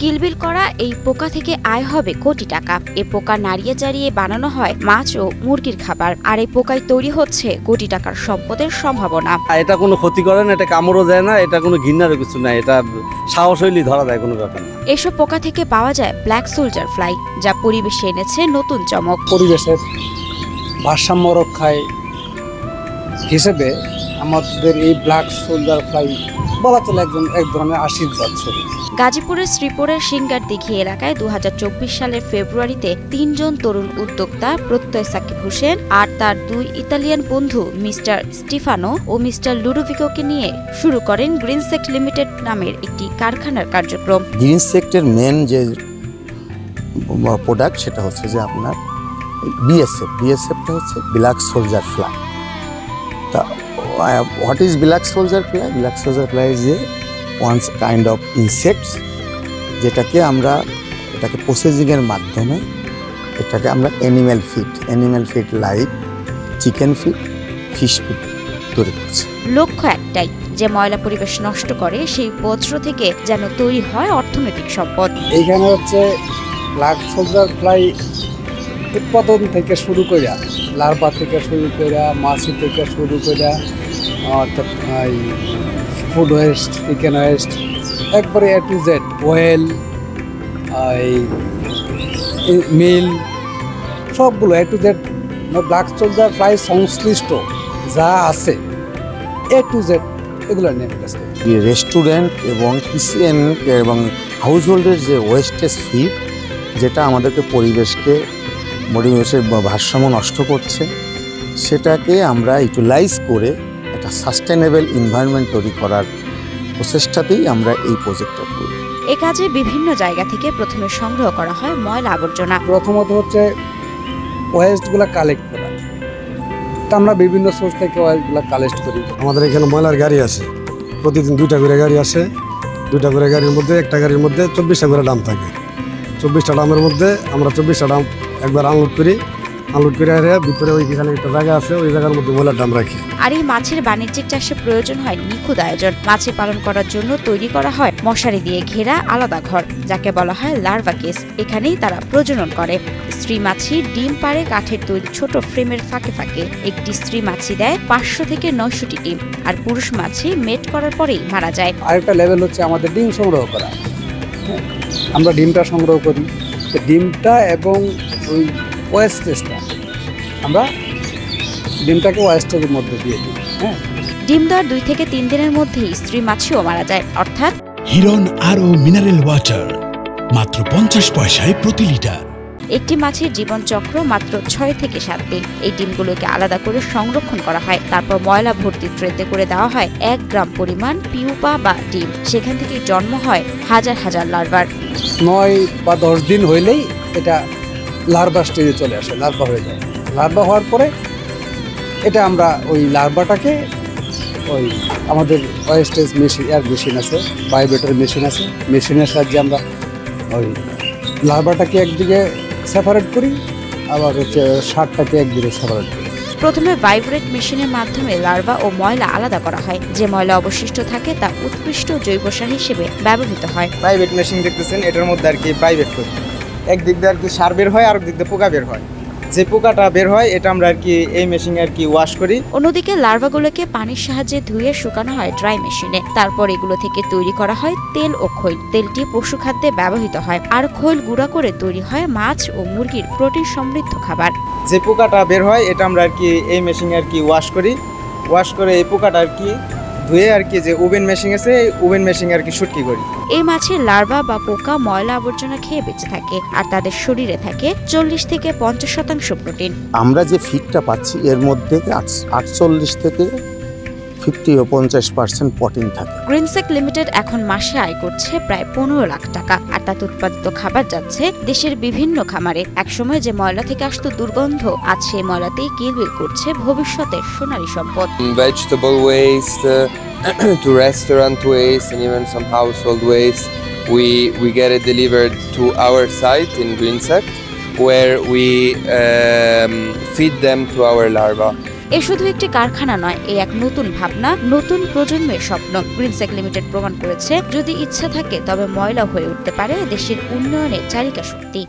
কিলবিল করা এই পোকা থেকে আয় হবে কোটি টাকা। এই পোকা নাড়িয়ে চাড়িয়ে বানানো হয় মাছ ও মুরগির খাবার, আর এই পোকায় তৈরি হচ্ছে কোটি টাকার সম্পদের সম্ভাবনা। এটা কোনো ক্ষতি করে না, এটা কামড়ও যায় না, এটা কোনো ঘৃণার কিছু না, এটা সাহস হইলেই ধরা যায়, কোনো ব্যাপার না। এসব পোকা থেকে পাওয়া যায় ব্ল্যাক সোলজার ফ্লাই, যা পরিবেশে এনেছে নতুন চমক। পরিবেশের ভারসাম্য রক্ষায় হিসেবে আমাদের এই ব্ল্যাক সোলজার ফ্লাই বলা চলে এক ধরনের আশীর্বাদ স্বরূপ। গাজীপুরের শ্রীপুরের সিঙ্গার দিঘি এলাকায় 2024 সালের ফেব্রুয়ারিতে 3 জন তরুণ উদ্যোক্তা প্রত্যয় সাকিব হোসেন আর তার 2 ইতালিয়ান বন্ধু মিস্টার স্টিফানো ও মিস্টার লুডোভিকোকে নিয়ে শুরু করেন গ্রিনসেক্ট লিমিটেড নামের একটি কারখানার কার্যক্রম। গ্রিনসেক্টের মেন যে প্রোডাক্ট সেটা হচ্ছে যে আপনার বিএসএফটা হচ্ছে ব্ল্যাক সোলজার ফ্লাই। তা what is black soldier fly? Black soldier fly is a ones kind of insects, যেটাকে প্রসেসিংয়ের মাধ্যমে এটাকে আমরা animal feed like chicken feed, fish feed তৈরি করছি। লক্ষ্য একটাই, যে ময়লা পরিবেশ নষ্ট করে সেই বজ্র থেকে যেন তৈরি হয় অর্থনৈতিক সম্পদ। এইখানে হচ্ছে ব্ল্যাক সোলজার ফ্লাই উৎপাদন থেকে শুরু করে, লার্ভা থেকে শুরু করে, মাছি থেকে শুরু করে, অর্থাৎ ফুড ওয়েস্ট, চিকেন ওয়েস্ট, একবারে A to Z, oil, meal, সবগুলো A to Z black soldier fly সংশ্লিষ্ট যা আছে এ টু জেড এগুলো নিয়ে গেছে। রেস্টুরেন্ট এবং কিচেন এবং হাউস হোল্ডের যে ওয়েস্টেজ ফিড, যেটা আমাদেরকে পরিবেশের ভারসাম্য নষ্ট করছে, সেটাকে আমরা ইউটিলাইজ করে একটা সাস্টেনেবল এনভায়রনমেন্ট তৈরি করার প্রচেষ্টাতেই আমরা এই প্রজেক্টটা করি। এ কাজে বিভিন্ন জায়গা থেকে প্রথমে সংগ্রহ করা হয় ময়লা আবর্জনা। প্রথমত হচ্ছে ওয়েস্টগুলো কালেক্ট করা, তা আমরা বিভিন্ন সোর্স থেকে ওয়েস্টগুলো কালেক্ট করি। আমাদের এখানে ময়লার গাড়ি আছে, প্রতিদিন 2টা করে গাড়ি আসে। 2টা করে গাড়ির মধ্যে একটা গাড়ির মধ্যে 24টা করে ডাম থাকে। 24টা ডামের মধ্যে আমরা 24টা ডাম একবার আনলোড করে ভিতরে ওইখানে একটা জায়গা আছে, ওই জায়গার মধ্যে ময়লার ডাম রাখি। আর এই মাছের বাণিজ্যিক চাষে প্রয়োজন হয় নিখুঁত আয়োজন। মাছে পালন করার জন্য তৈরি করা হয় মশারি দিয়ে ঘেরা আলাদা ঘর, যাকে বলা হয় লার্ভা কেস। এখানেই তারা প্রজনন করে। স্ত্রী মাছি ডিম পাড়ে কাঠের তৈরি ছোট ফ্রেমের ফাঁকে ফাঁকে। একটি স্ত্রী মাছি দেয় 500 থেকে 900টি ডিম, আর পুরুষ মাছি মেট করার পরেই মারা যায়। আরেকটা লেভেল হচ্ছে আমাদের ডিম সংগ্রহ করা। আমরা ডিমটা সংগ্রহ করি, ডিমটা এবং ওই ওয়েস্টেজটা আমরা ডিমটাকে ওয়েস্টেজের মধ্যে দিয়ে দিই। ডিম দেওয়ার 2 থেকে 3 দিনের মধ্যেই স্ত্রী মাছিও মারা যায়। অর্থাৎ হিরন আরো মিনারেল ওয়াটার মাত্র 50 পয়সায় প্রতি লিটার। একটি মাছের জীবন চক্র মাত্র 6 থেকে 7 দিন। এই ডিমগুলোকে আলাদা করে সংরক্ষণ করা হয়, তারপর ময়লা ভর্তি ট্রেতে করে দেওয়া হয় 1 গ্রাম পরিমাণ পিউপা বা ডিম। সেখান থেকে জন্ম হয় হাজার হাজার লার্ভার। 9 বা 10 দিন হইলেই এটা লার্ভা স্টেজে চলে আসে, লার্ভা হয়ে যায়। লার্ভা হওয়ার পরে এটা আমরা ওই লার্ভাটাকে ওই আমাদের ওয়েস্টেজ মেশিন, এয়ার মেশিন আছে, বায়োবেটার মেশিন আছে, মেশিনের সাহায্যে আমরা ওই লার্ভাটাকে একদিকে সেপারেট করি, আবার হচ্ছে সারটাকে একদিকে সেপারেট করি। প্রথমে ভাইব্রেট মেশিনের মাধ্যমে লার্ভা ও ময়লা আলাদা করা হয়। যে ময়লা অবশিষ্ট থাকে তা উৎকৃষ্ট জৈব সার হিসেবে ব্যবহৃত হয়। ভাইব্রেট মেশিন দেখতেছেন, এটার মধ্যে আর কি ভাইব্রেট করি, একদিক দিয়ে আর কি সার বের হয়, আর একদিক দিয়ে পোকা বের হয়। যে পোকাটা বের হয় এটা আমরা আর কি এই মেশিনে আর কি ওয়াশ করি। অন্যদিকে লার্ভাগুলোকে পানির সাহায্যে ধুয়ে শুকানো হয় ড্রাই মেশিনে। তারপর এগুলো থেকে তৈরি করা হয় তেল ও খৈল। তেলটি পশু খাদ্যে ব্যবহৃত হয়, আর খৈল গুঁড়া করে তৈরি হয় মাছ ও মুরগির প্রোটিন সমৃদ্ধ খাবার। যে পোকাটা বের হয় এটা আমরা আর কি এই মেশিনে আর কি ওয়াশ করি। ওয়াশ করে এই পোকাটা আর কি ধুয়ে আর কি যে ওভেন মেশিন আছে, ওভেন মেশিনে আর কি শুটকি করি। এই মাছের লার্ভা বা পোকা ময়লা আবর্জনা খেয়ে বেঁচে থাকে, আর তাদের শরীরে থাকে 40 থেকে 50% প্রোটিন। আমরা যে ফিডটা পাচ্ছি এর মধ্যে 48 থেকে 50-50% প্রোটিন থাকে। গ্রিনসেক্ট লিমিটেড এখন মাসে আয় করছে প্রায় 15 লাখ টাকা, আর তাতে উৎপাদিত খাবার যাচ্ছে দেশের বিভিন্ন খামারে। একসময় যে ময়লা থেকে আসতো দুর্গন্ধ, আজ সেই ময়লাতেই কিলবিল করছে ভবিষ্যতের সোনালী সম্পদ। Vegetable waste to restaurant waste and even some household waste, we get it delivered to our site in Greensect, where we feed them to our larvae. এ শুধু একটি কারখানা নয়, এ এক নতুন ভাবনা, নতুন প্রজন্মের স্বপ্ন। গ্রিনসেক লিমিটেড প্রমাণ করেছে, যদি ইচ্ছা থাকে তবে ময়লা হয়ে উঠতে পারে দেশের উন্নয়নের চালিকা শক্তি।